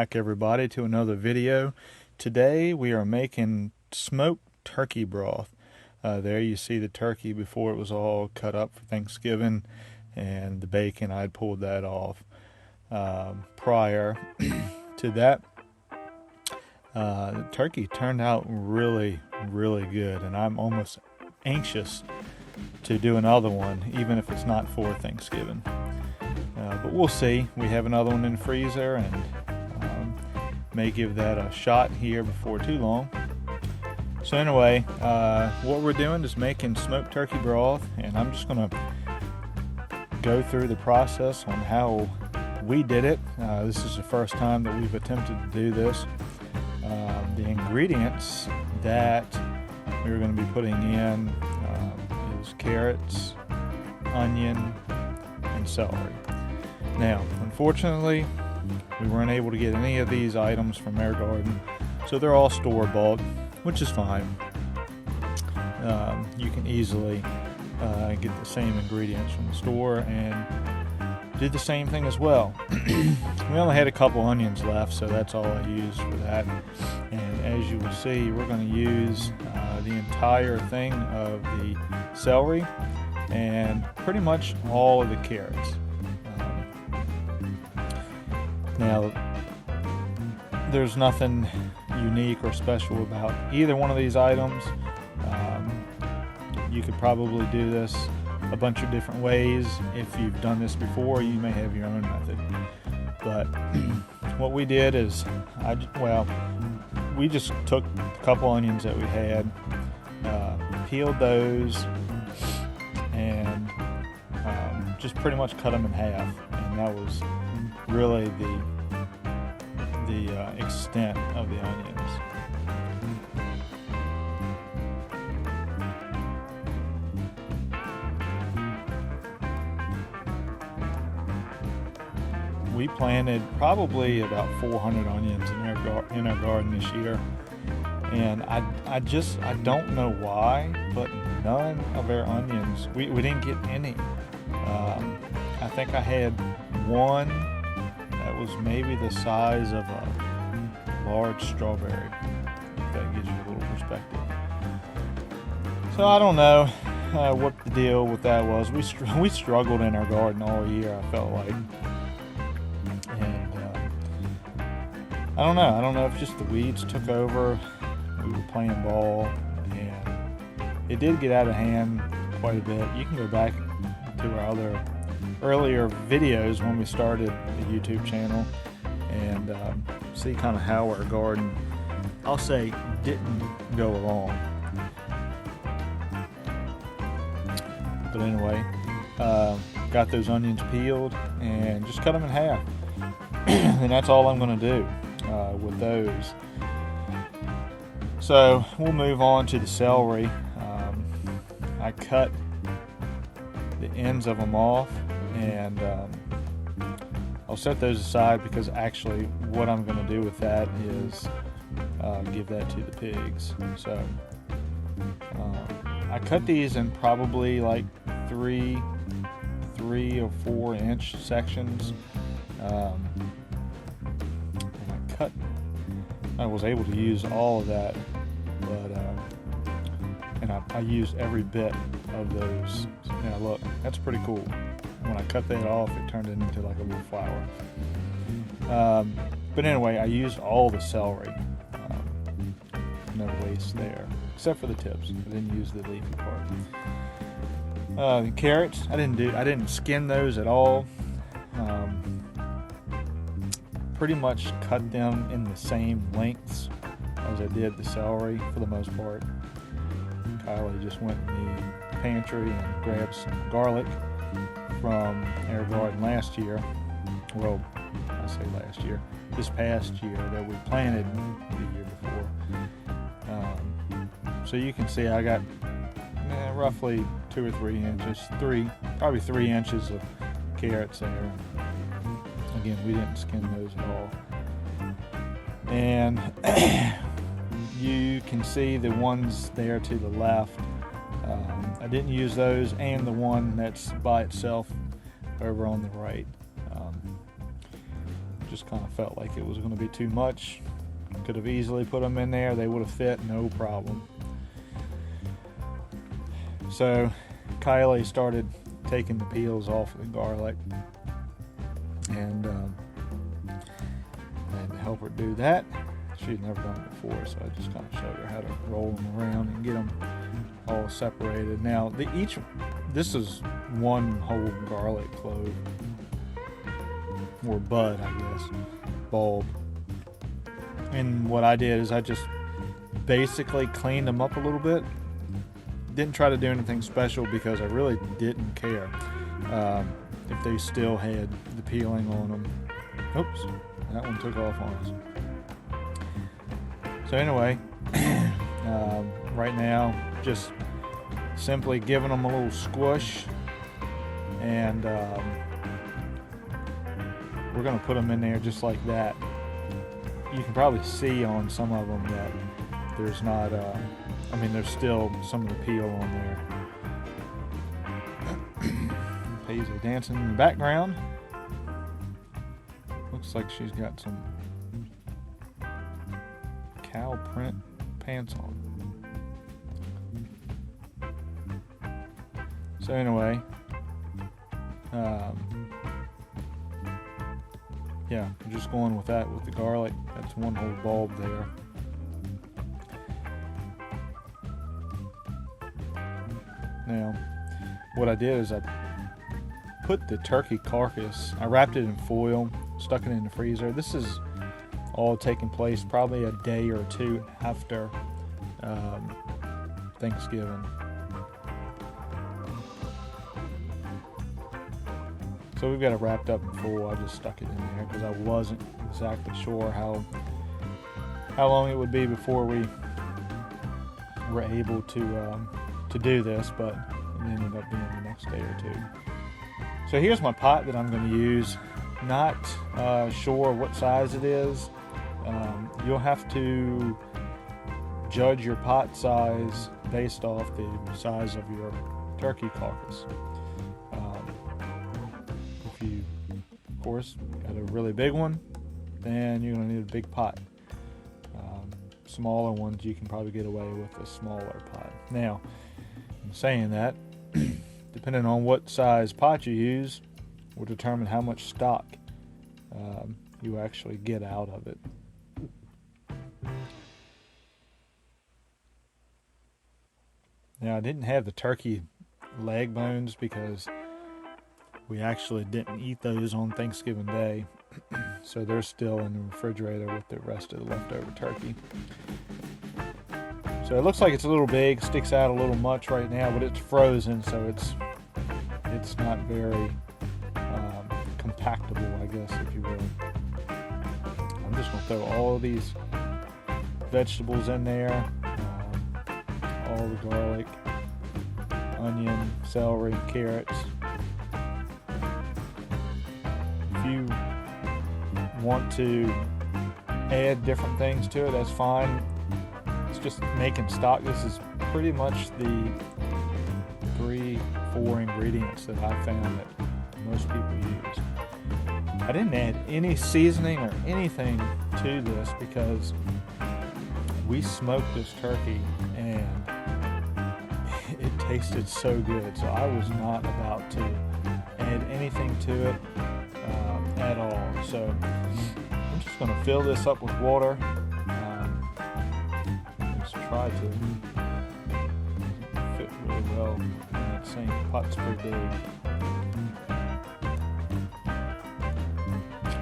back, everybody, to another video. Today we are making smoked turkey broth. There you see the turkey before it was all cut up for Thanksgiving, and the bacon, I'd pulled that off prior to that. The turkey turned out really good, and I'm almost anxious to do another one, even if it's not for Thanksgiving. But we'll see. We have another one in the freezer, and may give that a shot here before too long. So anyway, what we're doing is making smoked turkey broth, and I'm just going to go through the process on how we did it. This is the first time that we've attempted to do this. The ingredients that we're going to be putting in is carrots, onion, and celery. Now, unfortunately, we weren't able to get any of these items from our garden, so they're all store-bought, which is fine. You can easily get the same ingredients from the store and do the same thing as well. We only had a couple onions left, so that's all I used for that. And as you will see, we're going to use the entire thing of the celery and pretty much all of the carrots. Now, there's nothing unique or special about either one of these items. You could probably do this a bunch of different ways. If you've done this before, you may have your own method. But what we did is, we just took a couple onions that we had, peeled those, and just pretty much cut them in half. And that was really the extent of the onions. We planted probably about 400 onions in our garden this year, and I don't know why, but none of our onions, we didn't get any. I think I had one that was maybe the size of a large strawberry, if that gives you a little perspective. So I don't know what the deal with that was. We struggled in our garden all year, I felt like. And I don't know if just the weeds took over. We were playing ball, and it did get out of hand quite a bit. You can go back to our earlier videos when we started the YouTube channel and see kind of how our garden, I'll say, didn't go along. But anyway, got those onions peeled and just cut them in half. And that's all I'm going to do with those. So we'll move on to the celery. I cut the ends of them off, and I'll set those aside because actually what I'm going to do with that is give that to the pigs. So I cut these in probably like 3 or 4 inch sections. And I was able to use all of that, but and I used every bit of those. Now look, that's pretty cool. When I cut that off, it turned it into like a little flower. But anyway, I used all the celery. No waste there, except for the tips. I didn't use the leafy part. The carrots, I didn't skin those at all. Pretty much cut them in the same lengths as I did the celery for the most part. Kylie just went in the pantry and grabbed some garlic from our garden last year. Well, I say last year, this past year that we planted the year before. So you can see I got roughly 2 or 3 inches, probably 3 inches of carrots there. Again, we didn't skin those at all. And you can see the ones there to the left. I didn't use those, and the one that's by itself over on the right. Just kind of felt like it was going to be too much. Could have easily put them in there. They would have fit, no problem. So Kylie started taking the peels off of the garlic, and I had to help her do that. She'd never done it before, so I just kind of showed her how to roll them around and get them all separated. Now, this is one whole garlic clove, or bud, I guess, bulb. And what I did is I just basically cleaned them up a little bit. Didn't try to do anything special because I really didn't care if they still had the peeling on them. Oops, that one took off on us. So anyway, right now, just simply giving them a little squish, and we're going to put them in there just like that. You can probably see on some of them that there's not, there's still some of the peel on there. Paisley dancing in the background. Looks like she's got some cow print pants on. So anyway, yeah, I'm just going with that with the garlic. That's one whole bulb there. Now, what I did is I put the turkey carcass, I wrapped it in foil, stuck it in the freezer. This is all taking place probably a day or two after Thanksgiving. So we've got it wrapped up in foil. I just stuck it in there because I wasn't exactly sure how long it would be before we were able to do this, but it ended up being the next day or two. So here's my pot that I'm going to use. Not sure what size it is. You'll have to judge your pot size based off the size of your turkey carcass. If you, of course, got a really big one, then you're going to need a big pot. Smaller ones you can probably get away with a smaller pot. Now, in saying that, depending on what size pot you use will determine how much stock you actually get out of it. Now, I didn't have the turkey leg bones because we actually didn't eat those on Thanksgiving Day, so they're still in the refrigerator with the rest of the leftover turkey. So it looks like it's a little big, sticks out a little much right now, but it's frozen, so it's not very compactable, I guess, if you will. I'm just going to throw all of these vegetables in there, all the garlic, onion, celery, carrots. If you want to add different things to it, that's fine. It's just making stock. This is pretty much the 3-4 ingredients that I found that most people use. I didn't add any seasoning or anything to this because we smoked this turkey and it tasted so good. So I was not about to add anything to it at all. So I'm just going to fill this up with water. Just try to fit really well in that same pot's pretty big.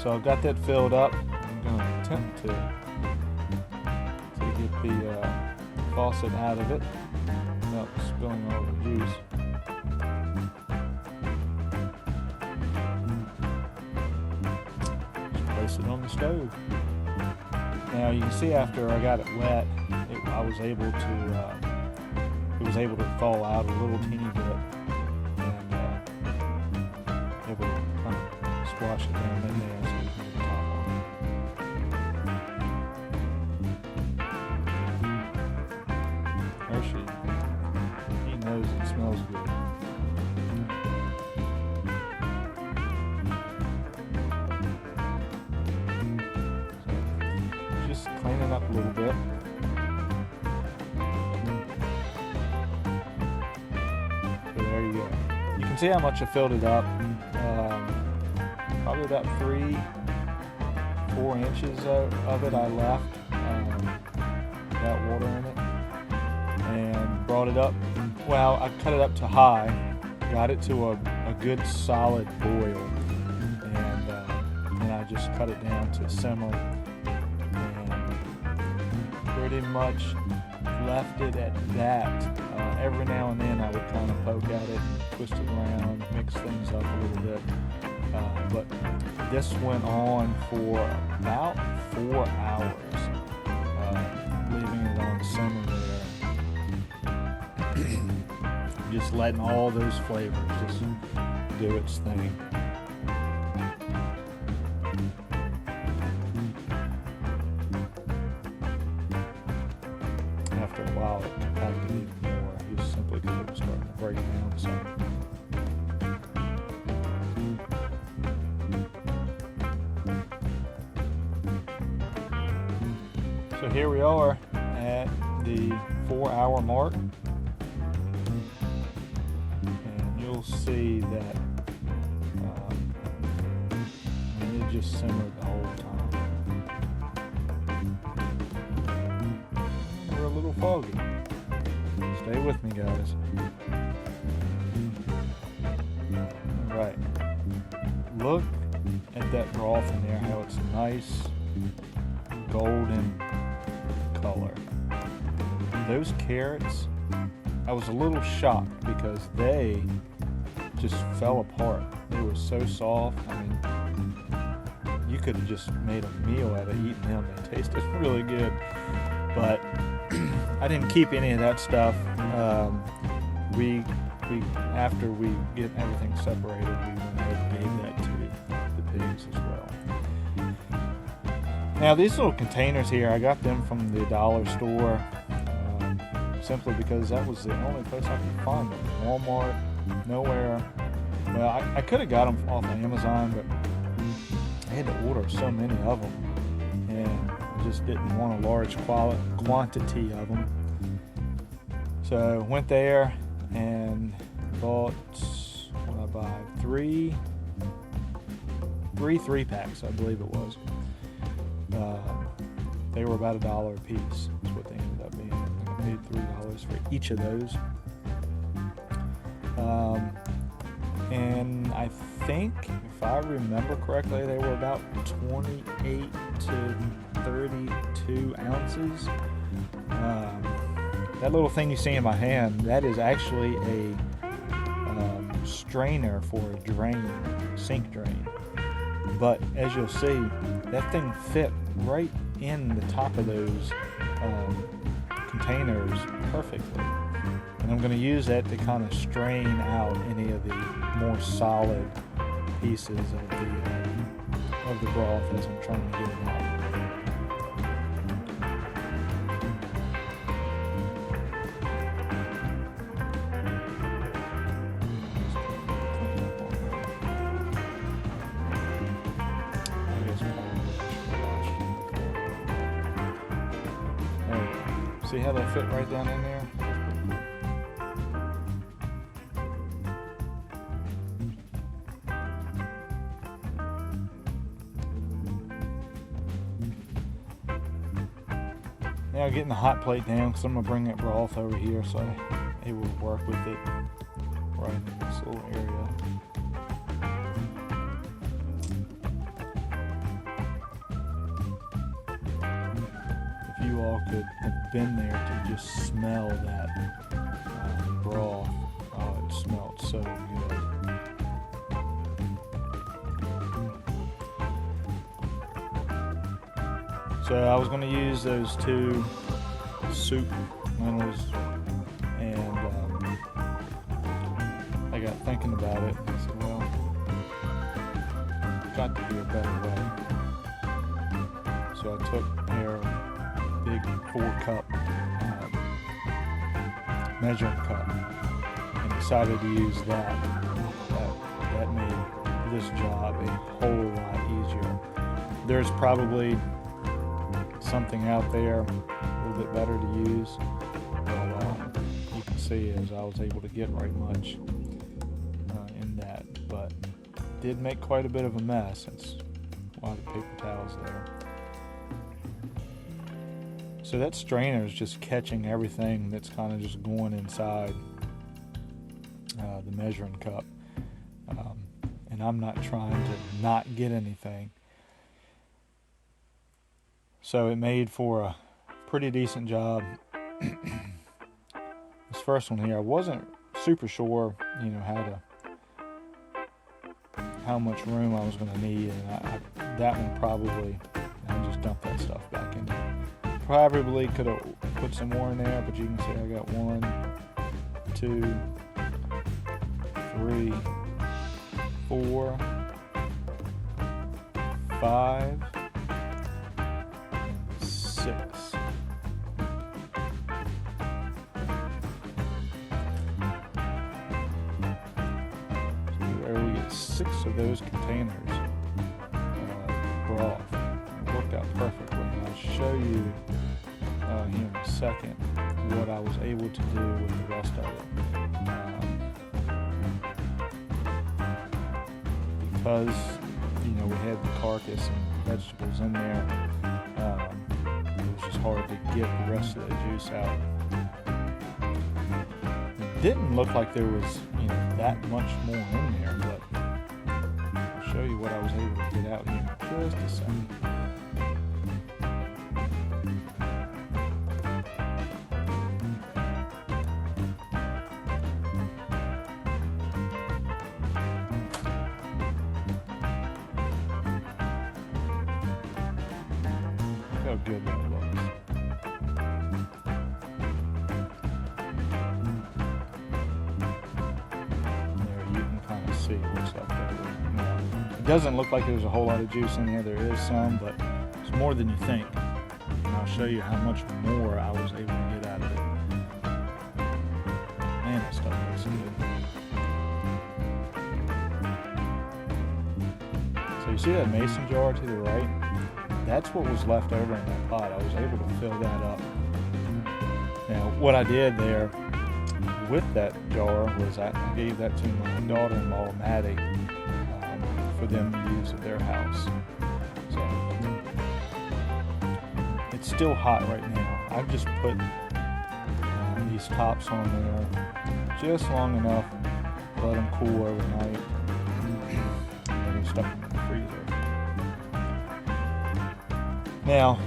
So I've got that filled up. I'm going to attempt to get the faucet out of it without spilling all the juice. Just place it on the stove. Now you can see after I got it wet, it was able to thaw out a little teeny bit, and able to kind of squash it down in there so we can get the top on. Hershey, he knows it smells good. filling up a little bit. So there you go. You can see how much I filled it up. Probably about 3-4 inches of it I left without water in it, and brought it up. Well, I cut it up to high, got it to a good solid boil, and then I just cut it down to simmer, and pretty much left it at that. Every now and then I would kind of poke at it, twist it around, mix things up a little bit. But this went on for about 4 hours, leaving it on simmer there. Just letting all those flavors just do its thing. After a while, it compacted even more, just simply because it was starting to break down some. So here we are at the 4-hour mark, and you'll see that it just simmered the whole time. We're a little foggy. Stay with me, guys. All right. Look at that broth in there, how it's nice golden color. Those carrots, I was a little shocked because they just fell apart. They were so soft. I mean, you could have just made a meal out of eating them. They tasted really good. But I didn't keep any of that stuff. We after we get everything separated, we went ahead and gave that to the pigs as well. Now these little containers here, I got them from the dollar store, simply because that was the only place I could find them. Walmart, nowhere. Well, I could have got them off of Amazon, but I had to order so many of them, and I just didn't want a large quantity of them. So went there and bought, what did I buy? Three 3-packs, I believe it was. They were about $1 a piece. That's what they ended up being. I think I paid $3 for each of those. And I think, if I remember correctly, they were about 28 to 32 ounces. That little thing you see in my hand, that is actually a strainer for a drain, sink drain. But as you'll see, that thing fit right in the top of those containers perfectly. And I'm going to use that to kind of strain out any of the more solid pieces of the broth as I'm trying to get it out. See how they fit right down in there? Now getting the hot plate down, because I'm going to bring that broth over here so I'm able to work with it right in this little area. You all could have been there to just smell that broth. Oh, it smelled so good. So I was going to use those 2 soup lentils, and I got thinking about it. I said, well, there's got to be a better way. So I took their big 4-cup measuring cup and decided to use that. That made this job a whole lot easier. There's probably something out there a little bit better to use. But you can see as I was able to get right much in that, but did make quite a bit of a mess. That's why the paper towel's there. So that strainer is just catching everything that's kind of just going inside the measuring cup. And I'm not trying to not get anything. So it made for a pretty decent job. This first one here, I wasn't super sure, how much room I was going to need, and that one probably, I just dumped that stuff back in there. Probably could have put some more in there, but you can see I got 1, 2, 3, 4, 5, 6. We get 6 of those containers of broth. It worked out perfectly. And I'll show you here in a second what I was able to do with the rest of it. Because we had the carcass and vegetables in there, it was just hard to get the rest of the juice out. It didn't look like there was that much more in there, but I'll show you what I was able to get out here in just a second. Look how good that looks. See what's left over. It doesn't look like there's a whole lot of juice in there. There is some, but it's more than you think. And I'll show you how much more I was able to get out of it. Man, that stuff looks good. So you see that mason jar to the right? That's what was left over in that pot. I was able to fill that up. Now, what I did there with that jar was I gave that to my daughter-in-law, Maddie, for them to use at their house. So it's still hot right now. I've just put these tops on there just long enough to let them cool overnight. And we stuck them in the freezer. Now,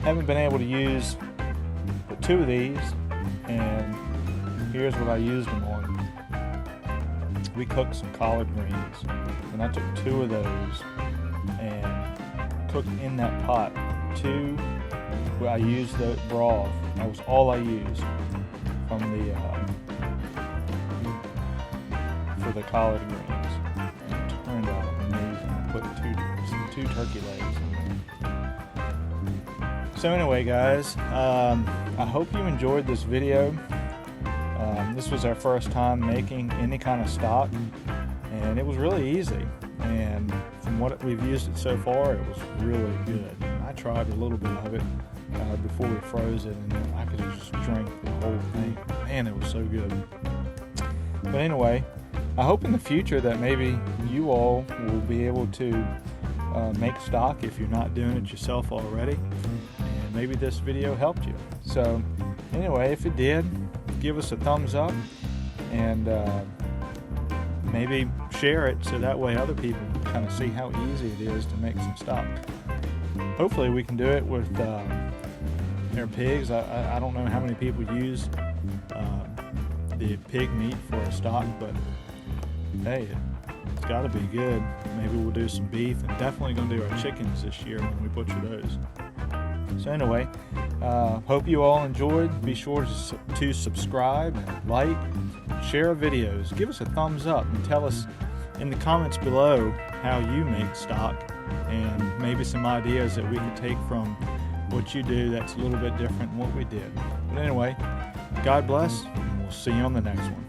haven't been able to use but 2 of these, and here's what I used them on. We cooked some collard greens, and I took 2 of those and cooked in that pot. 2, I used the broth. That was all I used from the for the collard greens, and it turned out amazing. I put 2 turkey legs in there. So anyway, guys, I hope you enjoyed this video. This was our first time making any kind of stock, and it was really easy, and from what we've used it so far, it was really good. I tried a little bit of it before we froze it, and I could just drink the whole thing. Man, it was so good. But anyway, I hope in the future that maybe you all will be able to make stock if you're not doing it yourself already, and maybe this video helped you. So anyway, if it did, give us a thumbs up, and maybe share it so that way other people can kind of see how easy it is to make some stock. Hopefully we can do it with their pigs. I don't know how many people use the pig meat for a stock, but hey, it's got to be good. Maybe we'll do some beef, and definitely going to do our chickens this year when we butcher those. So anyway, hope you all enjoyed. Be sure to subscribe and like, share our videos, give us a thumbs up, and tell us in the comments below how you make stock, and maybe some ideas that we could take from what you do that's a little bit different than what we did. But anyway, God bless, and we'll see you on the next one.